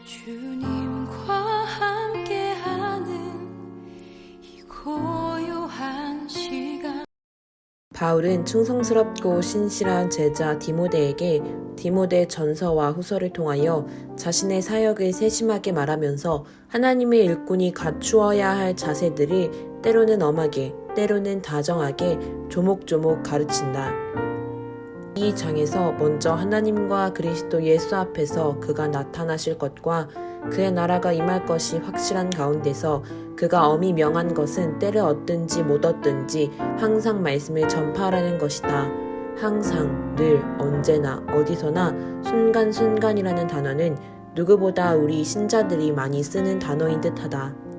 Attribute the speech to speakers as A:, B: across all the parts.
A: 주님과 함께하는 이 고요한 시간.
B: 바울은 충성스럽고 신실한 제자 디모데에게 디모데 전서와 후서를 통하여 자신의 사역을 세심하게 말하면서 하나님의 일꾼이 갖추어야 할 자세들을 때로는 엄하게, 때로는 다정하게 조목조목 가르친다. 이 장에서 먼저 하나님과 그리스도 예수 앞에서 그가 나타나실 것과 그의 나라가 임할 것이 확실한 가운데서 그가 엄히 명한 것은 때를 얻든지 못 얻든지 항상 말씀을 전파하라는 것이다. 항상, 늘, 언제나, 어디서나, 순간순간이라는 단어는 누구보다 우리 신자들이 많이 쓰는 단어인 듯하다.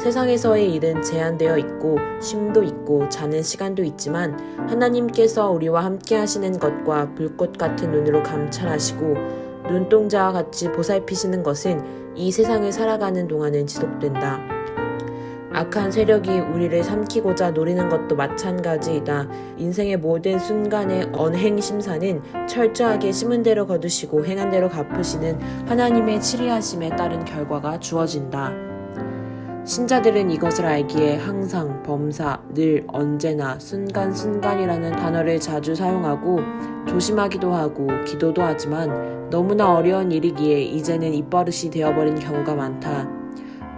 B: 세상에서의 일은 제한되어 있고 쉼도 있고 자는 시간도 있지만 하나님께서 우리와 함께 하시는 것과 불꽃 같은 눈으로 감찰하시고 눈동자와 같이 보살피시는 것은 이 세상을 살아가는 동안은 지속된다. 악한 세력이 우리를 삼키고자 노리는 것도 마찬가지이다. 인생의 모든 순간의 언행 심사는 철저하게 심은 대로 거두시고 행한 대로 갚으시는 하나님의 치리하심에 따른 결과가 주어진다. 신자들은 이것을 알기에 항상, 범사, 늘, 언제나, 순간순간이라는 단어를 자주 사용하고 조심하기도 하고 기도도 하지만 너무나 어려운 일이기에 이제는 입버릇이 되어버린 경우가 많다.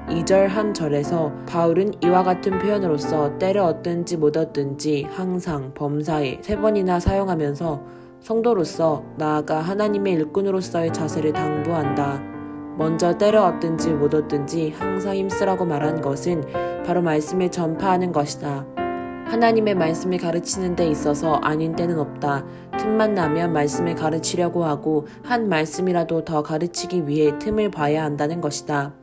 B: 2절 한 절에서 바울은 이와 같은 표현으로서 때를 얻든지 못 얻든지 항상, 범사에 3번이나 사용하면서 성도로서 나아가 하나님의 일꾼으로서의 자세를 당부한다. 먼저 때를 얻든지 못 얻든지 항상 힘쓰라고 말한 것은 바로 말씀을 전파하는 것이다. 하나님의 말씀을 가르치는 데 있어서 아닌 때는 없다. 틈만 나면 말씀을 가르치려고 하고 한 말씀이라도 더 가르치기 위해 틈을 봐야 한다는 것이다.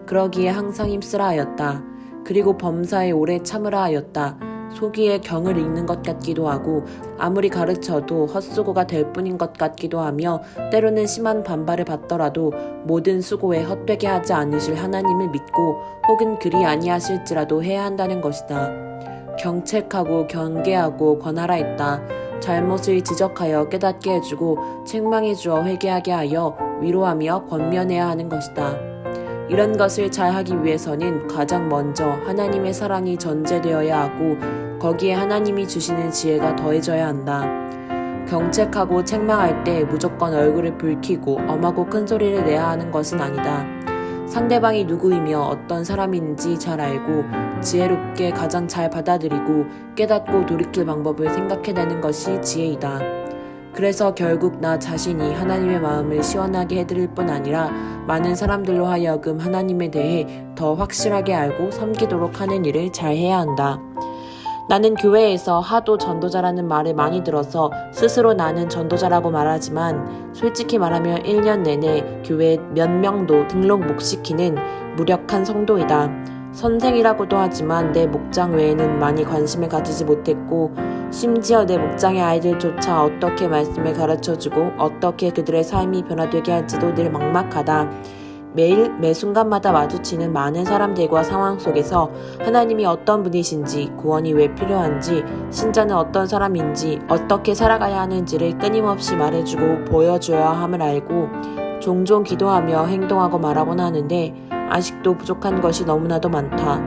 B: 그러기에 항상 힘쓰라 하였다. 그리고 범사에 오래 참으라 하였다. 소기에 경을 읽는 것 같기도 하고 아무리 가르쳐도 헛수고가 될 뿐인 것 같기도 하며 때로는 심한 반발을 받더라도 모든 수고에 헛되게 하지 않으실 하나님을 믿고 혹은 그리 아니하실지라도 해야 한다는 것이다. 경책하고 경계하고 권하라 했다. 잘못을 지적하여 깨닫게 해주고 책망해 주어 회개하게 하여 위로하며 권면해야 하는 것이다. 이런 것을 잘 하기 위해서는 가장 먼저 하나님의 사랑이 전제되어야 하고 거기에 하나님이 주시는 지혜가 더해져야 한다. 경책하고 책망할 때 무조건 얼굴을 붉히고 엄하고 큰 소리를 내야 하는 것은 아니다. 상대방이 누구이며 어떤 사람인지 잘 알고 지혜롭게 가장 잘 받아들이고 깨닫고 돌이킬 방법을 생각해내는 것이 지혜이다. 그래서 결국 나 자신이 하나님의 마음을 시원하게 해드릴 뿐 아니라 많은 사람들로 하여금 하나님에 대해 더 확실하게 알고 섬기도록 하는 일을 잘 해야 한다. 나는 교회에서 하도 전도자라는 말을 많이 들어서 스스로 나는 전도자라고 말하지만 솔직히 말하면 1년 내내 교회 몇 명도 등록 못 시키는 무력한 성도이다. 선생이라고도 하지만 내 목장 외에는 많이 관심을 가지지 못했고 심지어 내 목장의 아이들조차 어떻게 말씀을 가르쳐주고 어떻게 그들의 삶이 변화되게 할지도 늘 막막하다. 매일 매 순간마다 마주치는 많은 사람들과 상황 속에서 하나님이 어떤 분이신지, 구원이 왜 필요한지, 신자는 어떤 사람인지, 어떻게 살아가야 하는지를 끊임없이 말해주고 보여줘야 함을 알고 종종 기도하며 행동하고 말하곤 하는데 아직도 부족한 것이 너무나도 많다.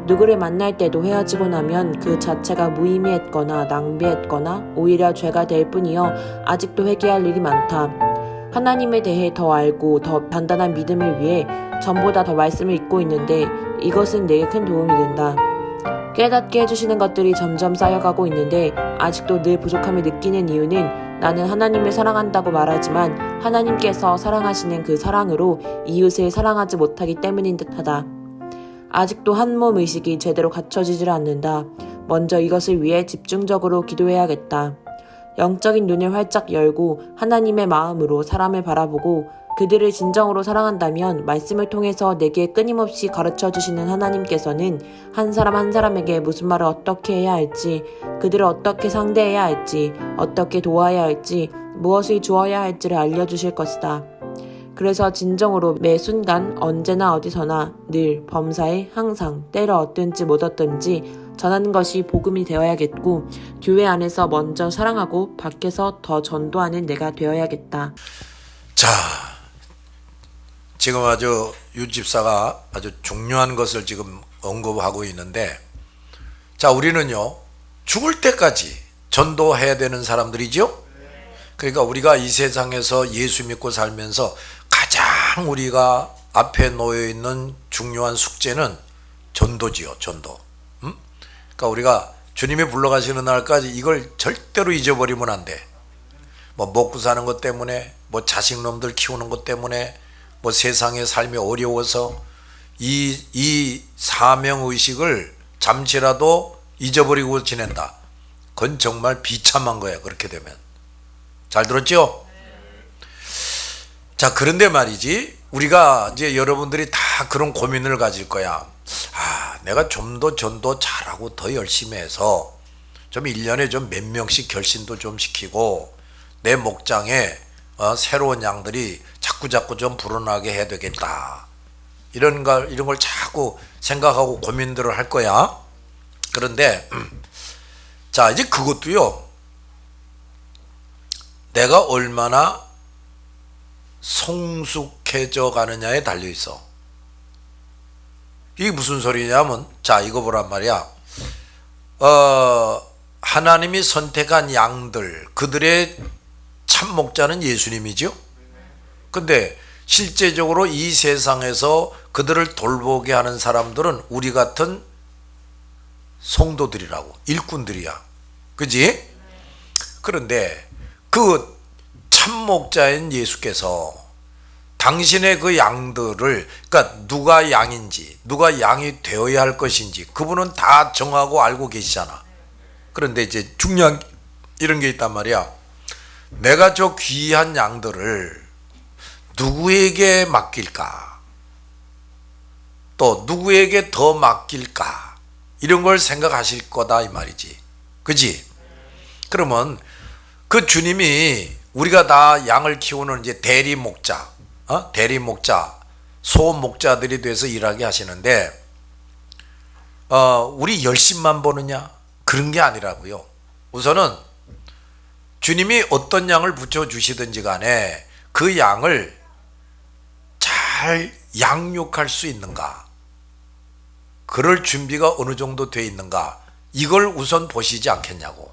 B: 누구를 만날 때도 헤어지고 나면 그 자체가 무의미했거나 낭비했거나 오히려 죄가 될 뿐이여 아직도 회개할 일이 많다. 하나님에 대해 더 알고 더 단단한 믿음을 위해 전보다 더 말씀을 읽고 있는데 이것은 내게 큰 도움이 된다. 깨닫게 해주시는 것들이 점점 쌓여가고 있는데 아직도 늘 부족함을 느끼는 이유는 나는 하나님을 사랑한다고 말하지만 하나님께서 사랑하시는 그 사랑으로 이웃을 사랑하지 못하기 때문인 듯하다. 아직도 한몸 의식이 제대로 갖춰지질 않는다. 먼저 이것을 위해 집중적으로 기도해야겠다. 영적인 눈을 활짝 열고 하나님의 마음으로 사람을 바라보고 그들을 진정으로 사랑한다면 말씀을 통해서 내게 끊임없이 가르쳐주시는 하나님께서는 한 사람 한 사람에게 무슨 말을 어떻게 해야 할지, 그들을 어떻게 상대해야 할지, 어떻게 도와야 할지, 무엇을 주어야 할지를 알려주실 것이다. 그래서 진정으로 매 순간 언제나 어디서나 늘 범사에 항상 때를 얻든지 못 얻든지 전하는 것이 복음이 되어야겠고 교회 안에서 먼저 사랑하고 밖에서 더 전도하는 내가 되어야겠다.
C: 자, 지금 아주 유 집사가 아주 중요한 것을 지금 언급하고 있는데, 자, 우리는요 죽을 때까지 전도해야 되는 사람들이죠. 그러니까 우리가 이 세상에서 예수 믿고 살면서 가장 우리가 앞에 놓여 있는 중요한 숙제는 전도지요. 전도. 그러니까 우리가 주님이 불러가시는 날까지 이걸 절대로 잊어버리면 안 돼. 뭐 먹고 사는 것 때문에, 뭐 자식놈들 키우는 것 때문에, 뭐 세상의 삶이 어려워서 이 사명의식을 잠시라도 잊어버리고 지낸다. 그건 정말 비참한 거야. 그렇게 되면. 잘 들었죠? 자, 그런데 말이지, 우리가 이제 여러분들이 다 그런 고민을 가질 거야. 내가 좀 더 전도 잘하고 더 열심히 해서 좀 1년에 좀 몇 명씩 결신도 좀 시키고 내 목장에 새로운 양들이 자꾸 좀 불어나게 해야 되겠다. 이런 걸 자꾸 생각하고 고민들을 할 거야. 그런데 자, 이제 그것도요, 내가 얼마나 성숙해져 가느냐에 달려 있어. 이게 무슨 소리냐면, 자, 이거 보란 말이야. 하나님이 선택한 양들, 그들의 참 목자는 예수님이죠. 근데 실제적으로 이 세상에서 그들을 돌보게 하는 사람들은 우리 같은 성도들이라고, 일꾼들이야. 그지? 그런데 그 참 목자인 예수께서 당신의 그 양들을, 그러니까 누가 양인지, 누가 양이 되어야 할 것인지 그분은 다 정하고 알고 계시잖아. 그런데 이제 중요한 이런 게 있단 말이야. 내가 저 귀한 양들을 누구에게 맡길까? 또 누구에게 더 맡길까? 이런 걸 생각하실 거다 이 말이지. 그지? 그러면 그 주님이 우리가 다 양을 키우는 이제 대리 목자, 소원 목자들이 돼서 일하게 하시는데, 우리 열심만 보느냐? 그런 게 아니라고요. 우선은 주님이 어떤 양을 붙여주시든지 간에 그 양을 잘 양육할 수 있는가, 그럴 준비가 어느 정도 돼 있는가, 이걸 우선 보시지 않겠냐고.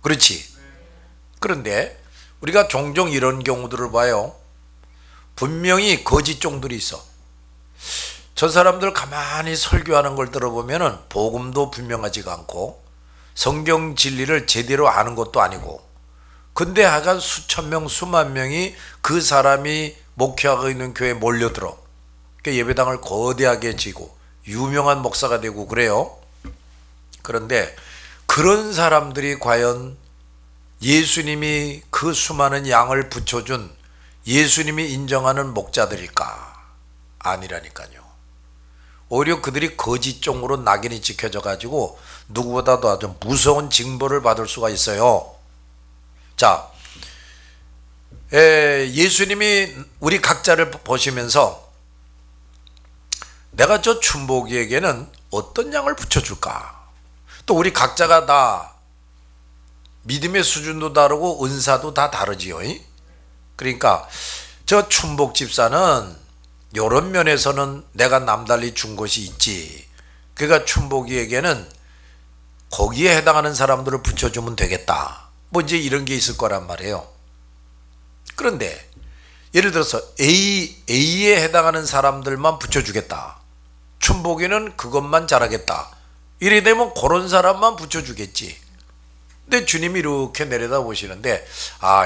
C: 그렇지? 그런데 우리가 종종 이런 경우들을 봐요. 분명히 거짓 종들이 있어. 저 사람들 가만히 설교하는 걸 들어보면은 복음도 분명하지가 않고 성경 진리를 제대로 아는 것도 아니고, 근데 하여간 수천 명 수만 명이 그 사람이 목회하고 있는 교회에 몰려들어. 그 예배당을 거대하게 지고 유명한 목사가 되고 그래요. 그런데 그런 사람들이 과연 예수님이 그 수많은 양을 붙여준 예수님이 인정하는 목자들일까? 아니라니까요. 오히려 그들이 거짓종으로 낙인이 찍혀져 가지고 누구보다도 아주 무서운 징벌을 받을 수가 있어요. 자, 예수님이 우리 각자를 보시면서 내가 저 춘복이에게는 어떤 양을 붙여줄까? 또 우리 각자가 다 믿음의 수준도 다르고 은사도 다 다르지요. 그러니까 저 춘복 집사는 이런 면에서는 내가 남달리 준 것이 있지. 그러니까 춘복이에게는 거기에 해당하는 사람들을 붙여주면 되겠다. 뭐 이제 이런 게 있을 거란 말이에요. 그런데 예를 들어서 A에 해당하는 사람들만 붙여주겠다. 춘복이는 그것만 잘하겠다. 이래 되면 그런 사람만 붙여주겠지. 근데 주님이 이렇게 내려다 보시는데,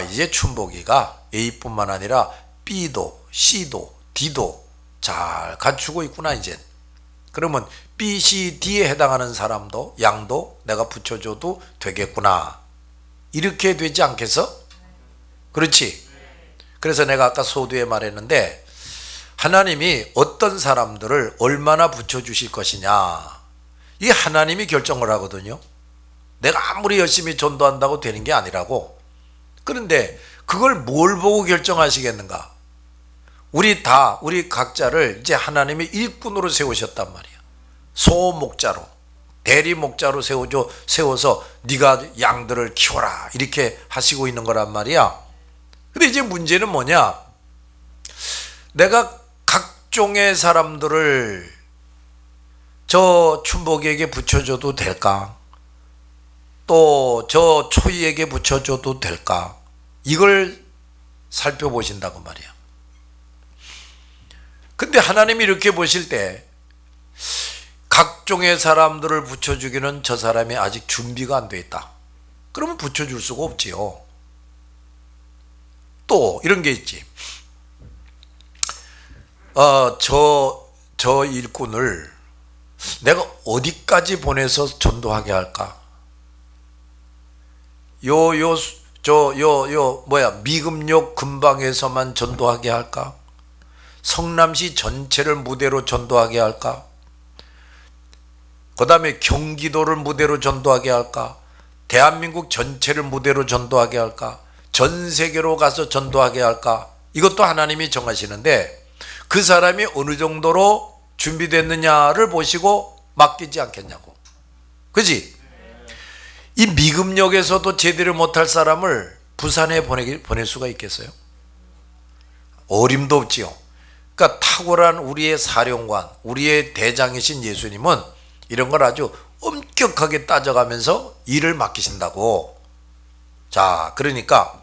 C: 이제 춘복이가 A뿐만 아니라 B도 C도 D도 잘 갖추고 있구나 이제. 그러면 B, C, D에 해당하는 사람도 양도 내가 붙여줘도 되겠구나. 이렇게 되지 않겠어? 그렇지? 그래서 내가 아까 소두에 말했는데, 하나님이 어떤 사람들을 얼마나 붙여주실 것이냐, 이 하나님이 결정을 하거든요. 내가 아무리 열심히 전도한다고 되는 게 아니라고. 그런데 그걸 뭘 보고 결정하시겠는가? 우리 각자를 이제 하나님이 일꾼으로 세우셨단 말이야. 소목자로, 대리목자로 세워서 네가 양들을 키워라 이렇게 하시고 있는 거란 말이야. 근데 이제 문제는 뭐냐? 내가 각종의 사람들을 저 춘복이에게 붙여줘도 될까? 또 저 초이에게 붙여줘도 될까? 이걸 살펴보신다고 말이야. 근데 하나님이 이렇게 보실 때 각종의 사람들을 붙여주기는 저 사람이 아직 준비가 안 돼 있다. 그러면 붙여줄 수가 없지요. 또 이런 게 있지. 저 일꾼을 내가 어디까지 보내서 전도하게 할까? 미금역 근방에서만 전도하게 할까? 성남시 전체를 무대로 전도하게 할까? 그 다음에 경기도를 무대로 전도하게 할까? 대한민국 전체를 무대로 전도하게 할까? 전 세계로 가서 전도하게 할까? 이것도 하나님이 정하시는데 그 사람이 어느 정도로 준비됐느냐를 보시고 맡기지 않겠냐고. 그지? 이 미금역에서도 제대로 못할 사람을 부산에 보낼 수가 있겠어요? 어림도 없지요. 그러니까 탁월한 우리의 사령관, 우리의 대장이신 예수님은 이런 걸 아주 엄격하게 따져가면서 일을 맡기신다고. 자, 그러니까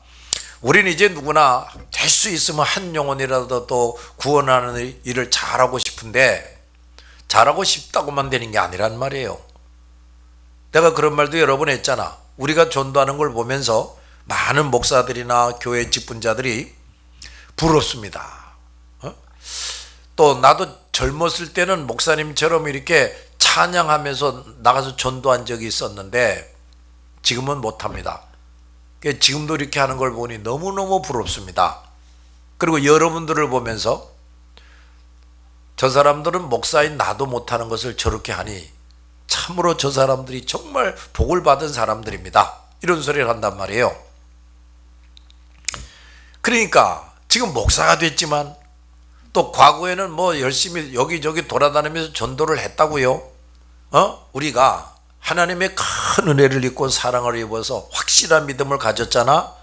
C: 우리는 이제 누구나 될 수 있으면 한 영혼이라도 또 구원하는 일을 잘하고 싶은데 잘하고 싶다고만 되는 게 아니란 말이에요. 내가 그런 말도 여러 번 했잖아. 우리가 전도하는 걸 보면서 많은 목사들이나 교회 직분자들이 부럽습니다. 또 나도 젊었을 때는 목사님처럼 이렇게 찬양하면서 나가서 전도한 적이 있었는데 지금은 못합니다. 지금도 이렇게 하는 걸 보니 너무너무 부럽습니다. 그리고 여러분들을 보면서 저 사람들은 목사인 나도 못하는 것을 저렇게 하니 참으로 저 사람들이 정말 복을 받은 사람들입니다. 이런 소리를 한단 말이에요. 그러니까 지금 목사가 됐지만 또 과거에는 뭐 열심히 여기저기 돌아다니면서 전도를 했다고요. 우리가 하나님의 큰 은혜를 입고 사랑을 입어서 확실한 믿음을 가졌잖아.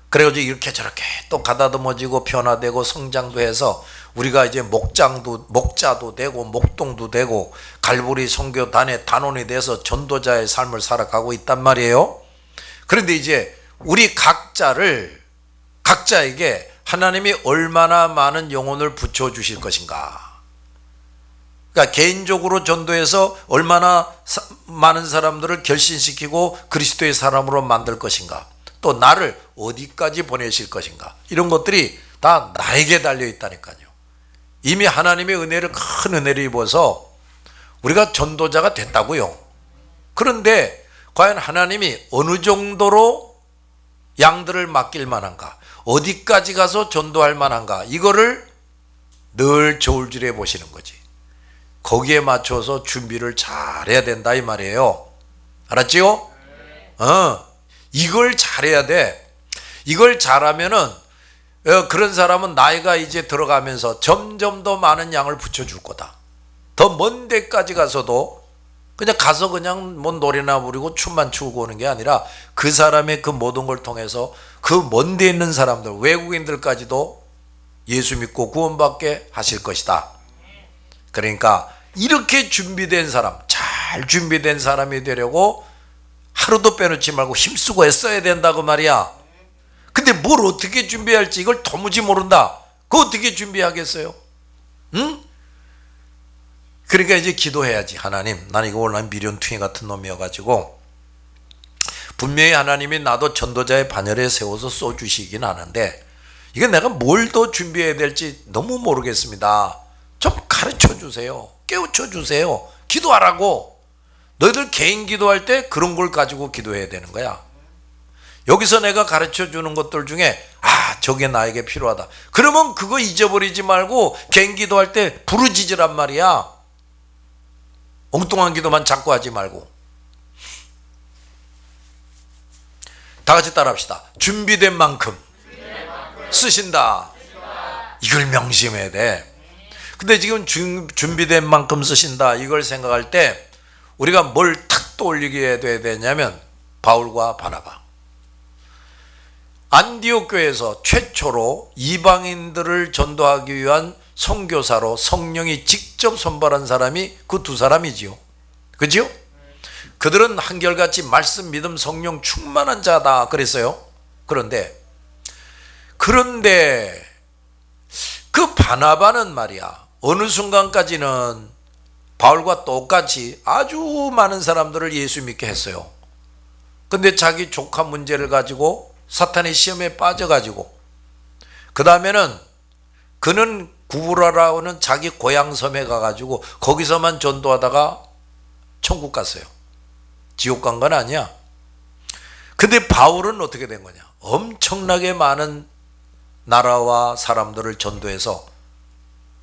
C: 그래가지고 이렇게 저렇게 또 가다듬어지고 변화되고 성장도 해서 우리가 이제 목자도 되고 목동도 되고 갈보리 선교단의 단원이 돼서 전도자의 삶을 살아가고 있단 말이에요. 그런데 이제 우리 각자에게 하나님이 얼마나 많은 영혼을 붙여주실 것인가. 그러니까 개인적으로 전도해서 얼마나 많은 사람들을 결신시키고 그리스도의 사람으로 만들 것인가. 또 나를 어디까지 보내실 것인가. 이런 것들이 다 나에게 달려 있다니까요. 이미 하나님의 은혜를 큰 은혜를 입어서 우리가 전도자가 됐다고요. 그런데 과연 하나님이 어느 정도로 양들을 맡길 만한가, 어디까지 가서 전도할 만한가, 이거를 늘 저울질해 보시는 거지. 거기에 맞춰서 준비를 잘해야 된다 이 말이에요. 알았지요? 이걸 잘해야 돼. 이걸 잘하면은 그런 사람은 나이가 이제 들어가면서 점점 더 많은 양을 붙여줄 거다. 더 먼 데까지 가서도 그냥 뭐 노래나 부르고 춤만 추고 오는 게 아니라 그 사람의 그 모든 걸 통해서 그 먼 데 있는 사람들, 외국인들까지도 예수 믿고 구원받게 하실 것이다. 그러니까 이렇게 준비된 사람, 잘 준비된 사람이 되려고 하루도 빼놓지 말고 힘쓰고 애써야 된다고 말이야. 근데 뭘 어떻게 준비할지 이걸 도무지 모른다. 그거 어떻게 준비하겠어요? 응? 그러니까 이제 기도해야지. 하나님, 난 이거 원래 미련퉁이 같은 놈이어가지고 분명히 하나님이 나도 전도자의 반열에 세워서 쏘주시긴 하는데 이게 내가 뭘 더 준비해야 될지 너무 모르겠습니다. 좀 가르쳐 주세요. 깨우쳐 주세요. 기도하라고. 너희들 개인 기도할 때 그런 걸 가지고 기도해야 되는 거야. 여기서 내가 가르쳐 주는 것들 중에 저게 나에게 필요하다. 그러면 그거 잊어버리지 말고 개인 기도할 때 부르짖으란 말이야. 엉뚱한 기도만 자꾸 하지 말고. 다 같이 따라합시다. 준비된 만큼 쓰신다. 이걸 명심해야 돼. 근데 지금 준비된 만큼 쓰신다 이걸 생각할 때 우리가 뭘 탁 떠올리게 돼야 되냐면 바울과 바나바. 안디옥 교회에서 최초로 이방인들을 전도하기 위한 선교사로 성령이 직접 선발한 사람이 그 두 사람이지요. 그죠? 그들은 한결같이 말씀, 믿음, 성령 충만한 자다 그랬어요. 그런데 그 바나바는 말이야, 어느 순간까지는 바울과 똑같이 아주 많은 사람들을 예수 믿게 했어요. 근데 자기 조카 문제를 가지고 사탄의 시험에 빠져가지고 그 다음에는 그는 구브라라는 자기 고향 섬에 가가지고 거기서만 전도하다가 천국 갔어요. 지옥 간 건 아니야. 근데 바울은 어떻게 된 거냐? 엄청나게 많은 나라와 사람들을 전도해서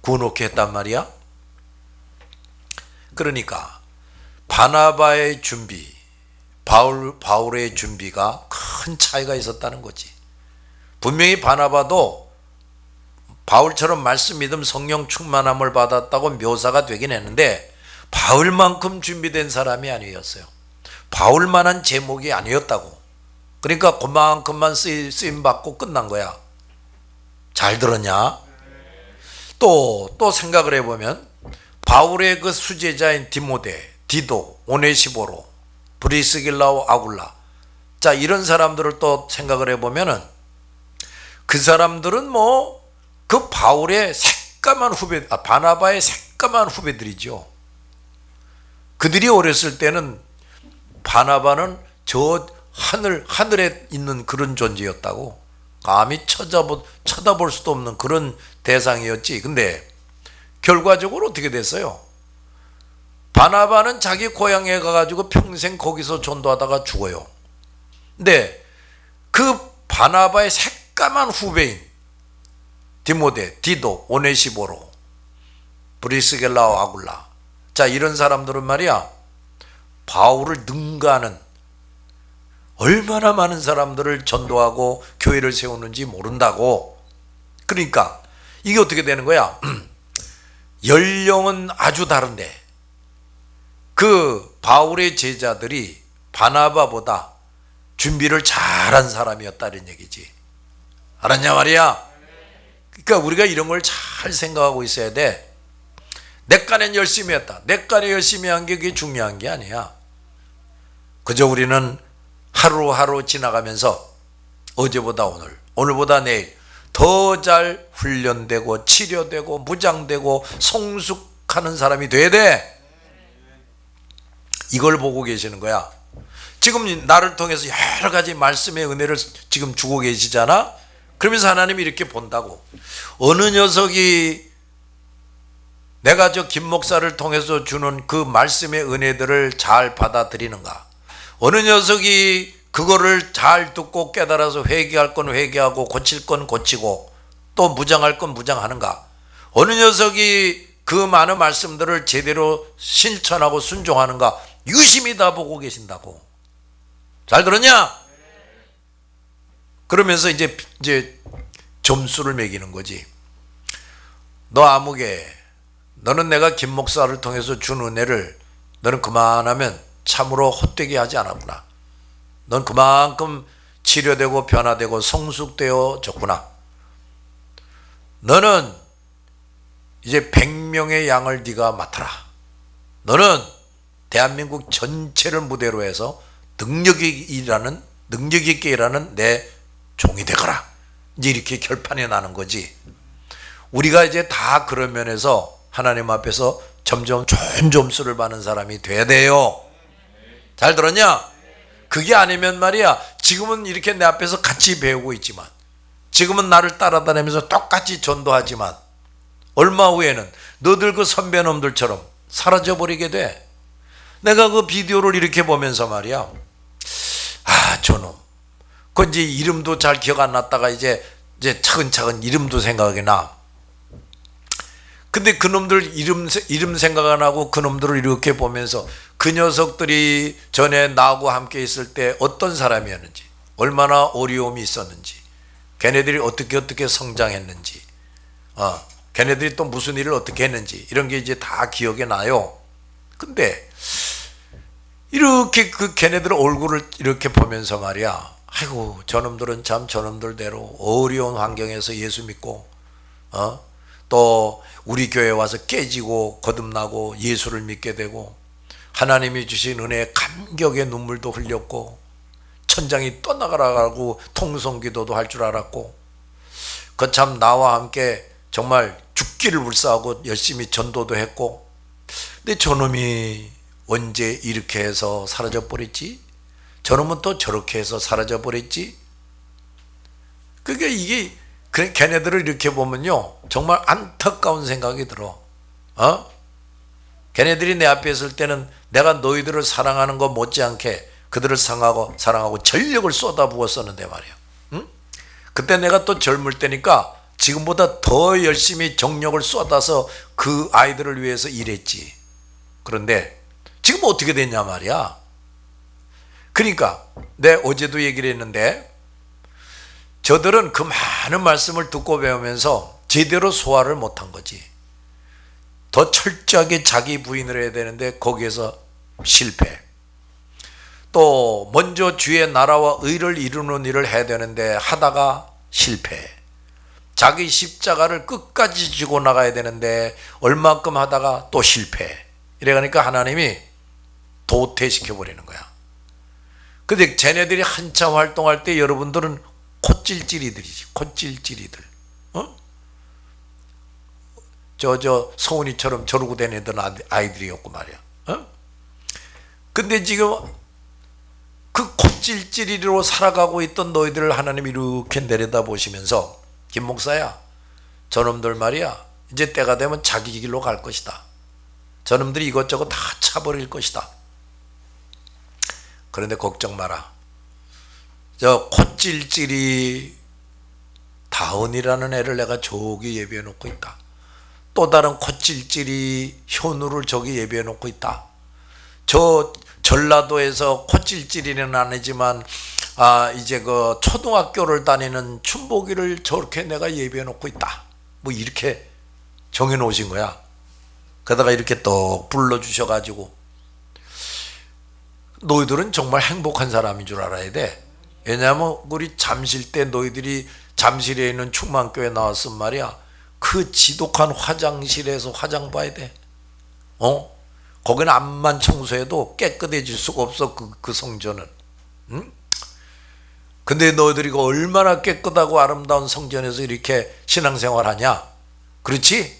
C: 구원케 했단 말이야. 그러니까 바나바의 준비, 바울의 준비가 큰 차이가 있었다는 거지. 분명히 바나바도 바울처럼 말씀, 믿음, 성령 충만함을 받았다고 묘사가 되긴 했는데 바울만큼 준비된 사람이 아니었어요. 바울만한 제목이 아니었다고. 그러니까 그만큼만 쓰임 받고 끝난 거야. 잘 들었냐? 또 생각을 해보면 바울의 그 수제자인 디모데, 디도, 오네시보로, 브리스길라오, 아굴라, 자 이런 사람들을 또 생각을 해보면은 그 사람들은 뭐 그 바울의 새까만 바나바의 새까만 후배들이죠. 그들이 어렸을 때는 바나바는 저 하늘에 있는 그런 존재였다고. 감히 쳐다볼 수도 없는 그런 대상이었지. 근데 결과적으로 어떻게 됐어요? 바나바는 자기 고향에 가가지고 평생 거기서 전도하다가 죽어요. 근데 그 바나바의 새까만 후배인 디모데, 디도, 오네시보로, 브리스겔라와 아굴라, 자 이런 사람들은 말이야 바울을 능가하는, 얼마나 많은 사람들을 전도하고 교회를 세우는지 모른다고. 그러니까 이게 어떻게 되는 거야? 연령은 아주 다른데 그 바울의 제자들이 바나바보다 준비를 잘한 사람이었다는 얘기지. 알았냐 말이야? 그러니까 우리가 이런 걸 잘 생각하고 있어야 돼. 내 깐엔 열심히 했다. 내 깐에 열심히 한 게 그게 중요한 게 아니야. 그저 우리는 하루하루 지나가면서 어제보다 오늘보다 내일 더 잘 훈련되고 치료되고 무장되고 성숙하는 사람이 돼야 돼. 이걸 보고 계시는 거야. 지금 나를 통해서 여러 가지 말씀의 은혜를 지금 주고 계시잖아. 그러면서 하나님이 이렇게 본다고. 어느 녀석이 내가 저 김 목사를 통해서 주는 그 말씀의 은혜들을 잘 받아들이는가? 어느 녀석이 그거를 잘 듣고 깨달아서 회개할 건 회개하고 고칠 건 고치고 또 무장할 건 무장하는가? 어느 녀석이 그 많은 말씀들을 제대로 실천하고 순종하는가? 유심히 다 보고 계신다고. 잘 들었냐? 그러면서 이제 점수를 매기는 거지. 너 아무개, 너는 내가 김 목사를 통해서 준 은혜를 너는 그만하면 참으로 헛되게 하지 않았구나. 넌 그만큼 치료되고 변화되고 성숙되어졌구나. 너는 이제 100명의 양을 네가 맡아라. 너는 대한민국 전체를 무대로 해서 능력 있게 일하는 내 종이 되거라. 이제 이렇게 결판이 나는 거지. 우리가 이제 다 그런 면에서 하나님 앞에서 점점 좋은 점수를 받는 사람이 돼야 돼요. 잘 들었냐? 그게 아니면 말이야, 지금은 이렇게 내 앞에서 같이 배우고 있지만, 지금은 나를 따라다니면서 똑같이 전도하지만 얼마 후에는 너들 그 선배놈들처럼 사라져버리게 돼. 내가 그 비디오를 이렇게 보면서 말이야, 아 저놈 그 이제 이름도 잘 기억 안 났다가 이제 차근차근 이름도 생각이 나. 근데 그놈들 이름 생각 안 하고 그놈들을 이렇게 보면서 그 녀석들이 전에 나하고 함께 있을 때 어떤 사람이었는지, 얼마나 어려움이 있었는지, 걔네들이 어떻게 성장했는지, 걔네들이 또 무슨 일을 어떻게 했는지 이런 게 이제 다 기억에 나요. 근데 이렇게 그 걔네들 얼굴을 이렇게 보면서 말이야, 아이고 저놈들은 참 저놈들대로 어려운 환경에서 예수 믿고 또 우리 교회 와서 깨지고 거듭나고 예수를 믿게 되고 하나님이 주신 은혜에 감격의 눈물도 흘렸고 천장이 떠나가라고 통성기도도 할 줄 알았고 거참 나와 함께 정말 죽기를 불사하고 열심히 전도도 했고 근데 저놈이 언제 이렇게 해서 사라져 버렸지? 저놈은 또 저렇게 해서 사라져 버렸지? 그게 이게 그래 걔네들을 이렇게 보면요 정말 안타까운 생각이 들어. 걔네들이 내 앞에 있을 때는 내가 너희들을 사랑하는 것 못지않게 그들을 사랑하고 전력을 쏟아부었었는데 말이야. 응? 그때 내가 또 젊을 때니까 지금보다 더 열심히 정력을 쏟아서 그 아이들을 위해서 일했지. 그런데 지금 어떻게 됐냐 말이야. 그러니까 내 어제도 얘기를 했는데 저들은 그 많은 말씀을 듣고 배우면서 제대로 소화를 못한 거지. 더 철저하게 자기 부인을 해야 되는데 거기에서 실패. 또 먼저 주의 나라와 의를 이루는 일을 해야 되는데 하다가 실패. 자기 십자가를 끝까지 지고 나가야 되는데 얼마큼 하다가 또 실패. 이래가니까 하나님이 도태시켜 버리는 거야. 근데 쟤네들이 한참 활동할 때 여러분들은 콧질찔이들이지. 콧질찔이들. 서훈이처럼 저러고 다니던 아이들이었고 말이야. 근데 지금 그 콧질찔이로 살아가고 있던 너희들을 하나님이 이렇게 내려다 보시면서 김 목사야 저놈들 말이야 이제 때가 되면 자기 길로 갈 것이다. 저놈들이 이것저것 다 차버릴 것이다. 그런데 걱정 마라. 저 콧질찔이 다은이라는 애를 내가 저기 예비해 놓고 있다. 또 다른 콧질찔이 현우를 저기 예비해 놓고 있다. 저 전라도에서 콧질찔이는 아니지만 이제 그 초등학교를 다니는 춘복이를 저렇게 내가 예비해 놓고 있다. 뭐 이렇게 정해 놓으신 거야. 그러다가 이렇게 또 불러주셔가지고 너희들은 정말 행복한 사람인 줄 알아야 돼. 왜냐하면 우리 잠실 때 너희들이 잠실에 있는 충만교회 나왔단 말이야. 그 지독한 화장실에서 화장 봐야 돼. 거기는 암만 청소해도 깨끗해질 수가 없어. 그 성전은. 응? 근데 너희들이 얼마나 깨끗하고 아름다운 성전에서 이렇게 신앙생활 하냐? 그렇지?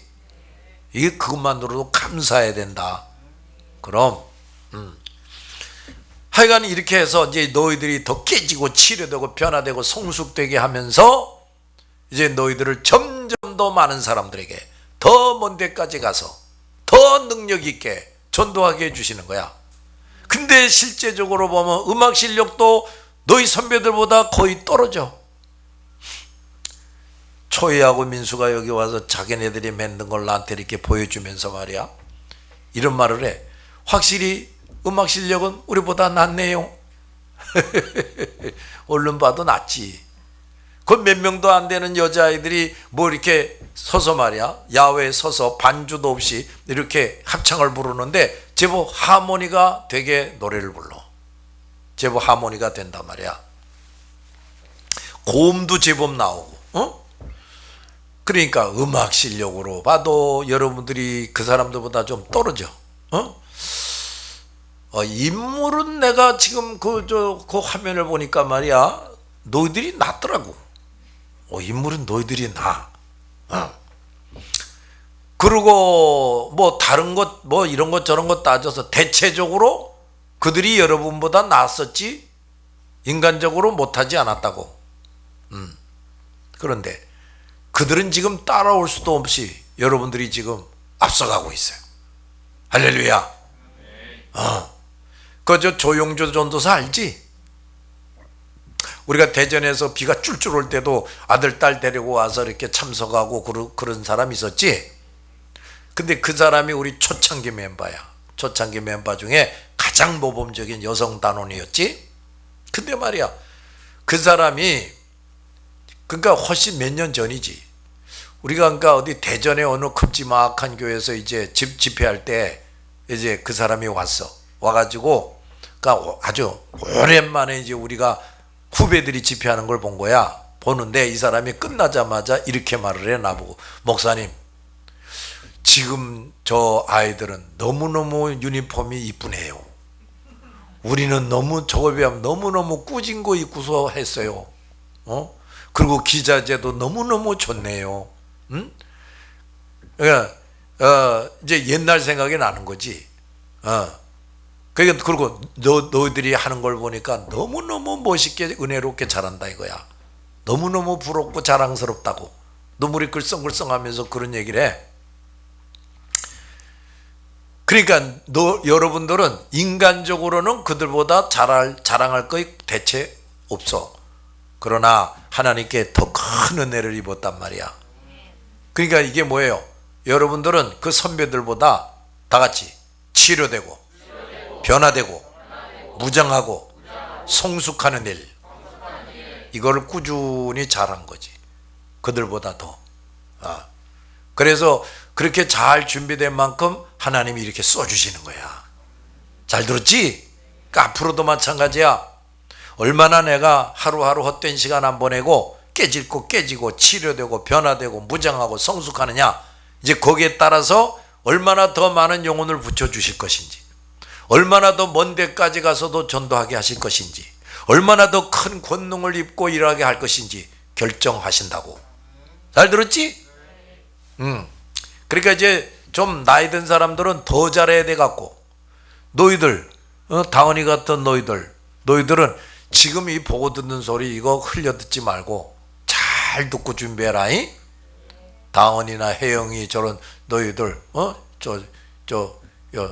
C: 이게 그것만으로도 감사해야 된다. 그럼 하여간 이렇게 해서 이제 너희들이 더 깨지고 치료되고 변화되고 성숙되게 하면서 이제 너희들을 점점 더 많은 사람들에게 더 먼 데까지 가서 더 능력 있게 전도하게 해주시는 거야. 근데 실제적으로 보면 음악 실력도 너희 선배들보다 거의 떨어져. 초이하고 민수가 여기 와서 자기네들이 만든 걸 나한테 이렇게 보여주면서 말이야 이런 말을 해. 확실히 음악 실력은 우리보다 낫네요. 얼른 봐도 낫지. 그 몇 명도 안 되는 여자아이들이 뭐 이렇게 서서 말이야 야외에 서서 반주도 없이 이렇게 합창을 부르는데 제법 하모니가 되게 노래를 불러. 제법 하모니가 된단 말이야. 고음도 제법 나오고. 그러니까 음악 실력으로 봐도 여러분들이 그 사람들보다 좀 떨어져. 인물은 내가 지금 그 화면을 보니까 말이야 너희들이 낫더라고. 인물은 너희들이 나. 그리고 뭐 다른 것 뭐 이런 것 저런 것 따져서 대체적으로 그들이 여러분보다 낫었지 인간적으로 못하지 않았다고. 그런데 그들은 지금 따라올 수도 없이 여러분들이 지금 앞서가고 있어요. 할렐루야. 저 조용조 전도사 알지? 우리가 대전에서 비가 쫄쫄 올 때도 아들 딸 데리고 와서 이렇게 참석하고 그런 사람 있었지. 근데 그 사람이 우리 초창기 멤버야. 초창기 멤버 중에 가장 모범적인 여성 단원이었지. 근데 말이야 그 사람이 그러니까 훨씬 몇 년 전이지. 우리가 그러니까 어디 대전의 어느 큼지막한 교회에서 이제 집회할 때 이제 그 사람이 와가지고 그러니까 아주 오랜만에 이제 우리가 후배들이 집회하는 걸 본 거야. 보는데 이 사람이 끝나자마자 이렇게 말을 해 나보고 목사님 지금 저 아이들은 너무너무 유니폼이 이쁘네요. 우리는 너무 저거에 비하면 너무너무 꾸진 거 입고서 했어요. 그리고 기자재도 너무너무 좋네요. 응? 그러니까 이제 옛날 생각이 나는 거지. 그러니까 그리고 너희들이 하는 걸 보니까 너무너무 멋있게 은혜롭게 잘한다 이거야. 너무너무 부럽고 자랑스럽다고 눈물이 글썽글썽하면서 그런 얘기를 해. 그러니까 여러분들은 인간적으로는 그들보다 자랑할 거 대체 없어. 그러나 하나님께 더 큰 은혜를 입었단 말이야. 그러니까 이게 뭐예요? 여러분들은 그 선배들보다 다 같이 치료되고 변화되고 무장하고 성숙하는 일, 이거를 꾸준히 잘한 거지. 그들보다 더. 그래서 그렇게 잘 준비된 만큼 하나님이 이렇게 써주시는 거야. 잘 들었지? 그러니까 앞으로도 마찬가지야. 얼마나 내가 하루하루 헛된 시간 안 보내고 깨지고 치료되고 변화되고 무장하고 성숙하느냐, 이제 거기에 따라서 얼마나 더 많은 영혼을 붙여주실 것인지, 얼마나 더 먼 데까지 가서도 전도하게 하실 것인지, 얼마나 더 큰 권능을 입고 일하게 할 것인지 결정하신다고. 잘 들었지? 그러니까 이제 좀 나이 든 사람들은 더 잘해야 돼 갖고, 너희들 다은이 같은 너희들은 지금 이 보고 듣는 소리 이거 흘려 듣지 말고 잘 듣고 준비해라. 다은이나 혜영이 저런 너희들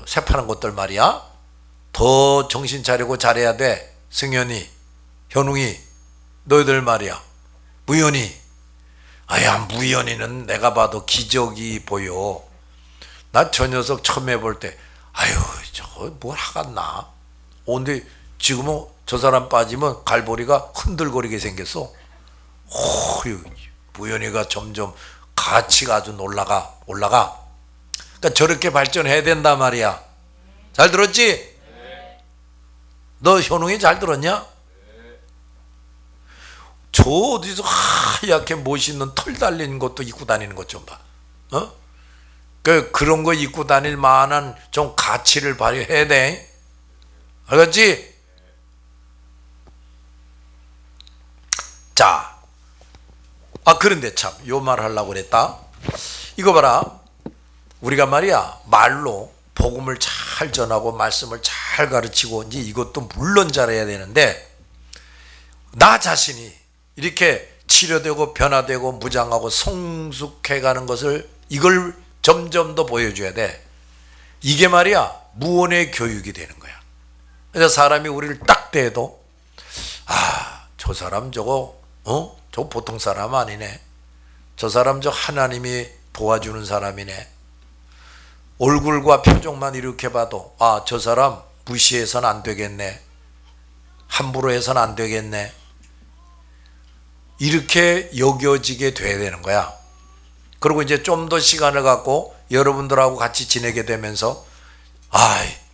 C: 새파란 것들 말이야, 더 정신 차리고 잘해야 돼. 승현이, 현웅이, 너희들 말이야. 무연이, 무연이는 내가 봐도 기적이 보여. 나 저 녀석 처음 해볼 때 저거 뭘 하겠나. 근데 지금은 저 사람 빠지면 갈보리가 흔들거리게 생겼어. 무연이가 점점 가치가 아주 올라가. 그러니까 저렇게 발전해야 된단 말이야. 잘 들었지? 너 현웅이 잘 들었냐? 저 어디서 하얗게 멋있는 털 달린 것도 입고 다니는 것 좀 봐. 그런 거 입고 다닐 만한 좀 가치를 발휘해야 돼. 알겠지? 자, 그런데 참 요 말 하려고 그랬다. 이거 봐라. 우리가 말이야 말로 복음을 잘 전하고 말씀을 잘 가르치고 이제 이것도 물론 잘해야 되는데, 나 자신이 이렇게 치료되고 변화되고 무장하고 성숙해가는 것을, 이걸 점점 더 보여줘야 돼. 이게 말이야 무언의 교육이 되는 거야. 그래서 사람이 우리를 딱 대도 저 사람 저거 저 보통 사람 아니네. 저 사람 저 하나님이 도와주는 사람이네. 얼굴과 표정만 이렇게 봐도 저 사람 무시해서는 안 되겠네. 함부로 해서는 안 되겠네. 이렇게 여겨지게 돼야 되는 거야. 그리고 이제 좀 더 시간을 갖고 여러분들하고 같이 지내게 되면서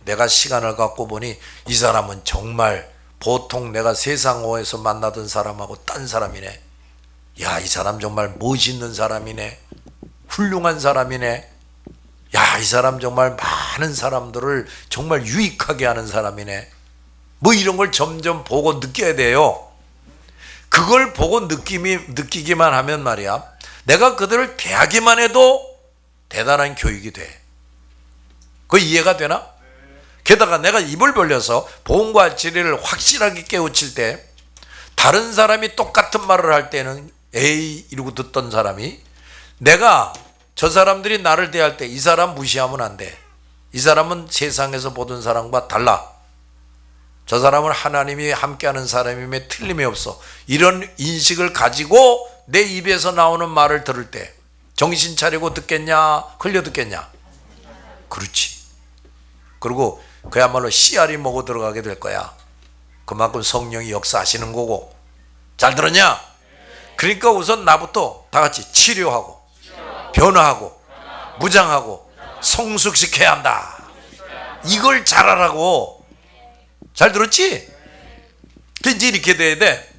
C: 내가 시간을 갖고 보니 이 사람은 정말 보통 내가 세상에서 만나던 사람하고 딴 사람이네. 이 사람 정말 멋있는 사람이네. 훌륭한 사람이네. 이 사람 정말 많은 사람들을 정말 유익하게 하는 사람이네. 뭐 이런 걸 점점 보고 느껴야 돼요. 그걸 보고 느끼기만 하면 말이야, 내가 그들을 대하기만 해도 대단한 교육이 돼. 그거 이해가 되나? 게다가 내가 입을 벌려서 복음과 진리를 확실하게 깨우칠 때, 다른 사람이 똑같은 말을 할 때는 에이 이러고 듣던 사람이, 내가 저 사람들이 나를 대할 때 이 사람 무시하면 안 돼. 이 사람은 세상에서 보던 사람과 달라. 저 사람은 하나님이 함께하는 사람임에 틀림이 없어. 이런 인식을 가지고 내 입에서 나오는 말을 들을 때 정신 차리고 듣겠냐, 흘려 듣겠냐? 그렇지. 그리고 그야말로 씨알이 먹어 들어가게 될 거야. 그만큼 성령이 역사하시는 거고. 잘 들었냐? 그러니까 우선 나부터 다 같이 치료하고 변화하고 무장하고 성숙시켜야 한다. 이걸 잘하라고. 잘 들었지? 이제 이렇게 돼야 돼.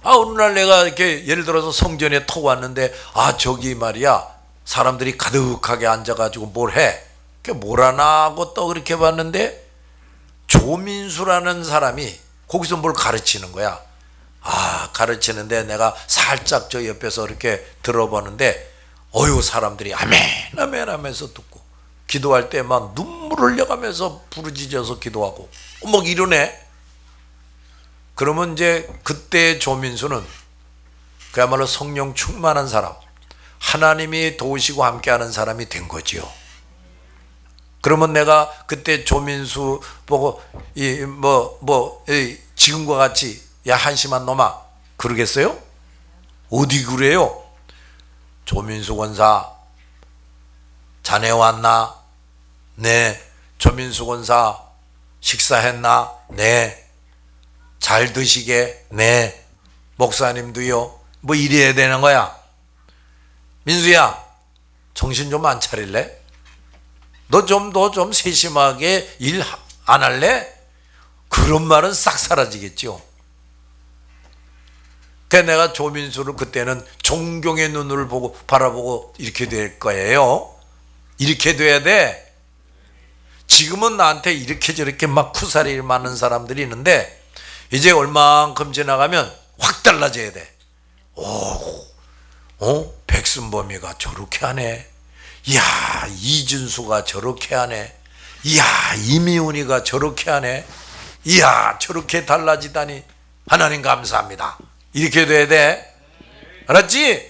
C: 어느 날 내가 이렇게 예를 들어서 성전에 터 왔는데 저기 말이야 사람들이 가득하게 앉아가지고 뭘 해? 뭘 하나 하고 또 그렇게 봤는데 조민수라는 사람이 거기서 뭘 가르치는 거야. 가르치는데 내가 살짝 저 옆에서 이렇게 들어보는데 사람들이 아멘 아멘 하면서 듣고 기도할 때 막 눈물 흘려가면서 부르짖어서 기도하고 막 이러네. 그러면 이제 그때 조민수는 그야말로 성령 충만한 사람, 하나님이 도우시고 함께하는 사람이 된 거지요. 그러면 내가 그때 조민수 보고 지금과 같이 야 한심한 놈아 그러겠어요? 어디 그래요? 조민수 권사 자네 왔나? 네. 조민수 권사 식사했나? 네. 잘 드시게? 네. 목사님도요? 뭐 이래야 되는 거야. 민수야 정신 좀 안 차릴래? 너 좀 세심하게 일 안 할래? 그런 말은 싹 사라지겠죠. 그래서 내가 조민수를 그때는 존경의 눈을 보고 바라보고 이렇게 될 거예요. 이렇게 돼야 돼. 지금은 나한테 이렇게 저렇게 막 쿠사리 많은 사람들이 있는데 이제 얼만큼 지나가면 확 달라져야 돼. 백순범이가 저렇게 하네. 이야 이준수가 저렇게 하네. 이야 이미훈이가 저렇게 하네. 이야 저렇게 달라지다니 하나님 감사합니다. 이렇게 돼야 돼. 알았지?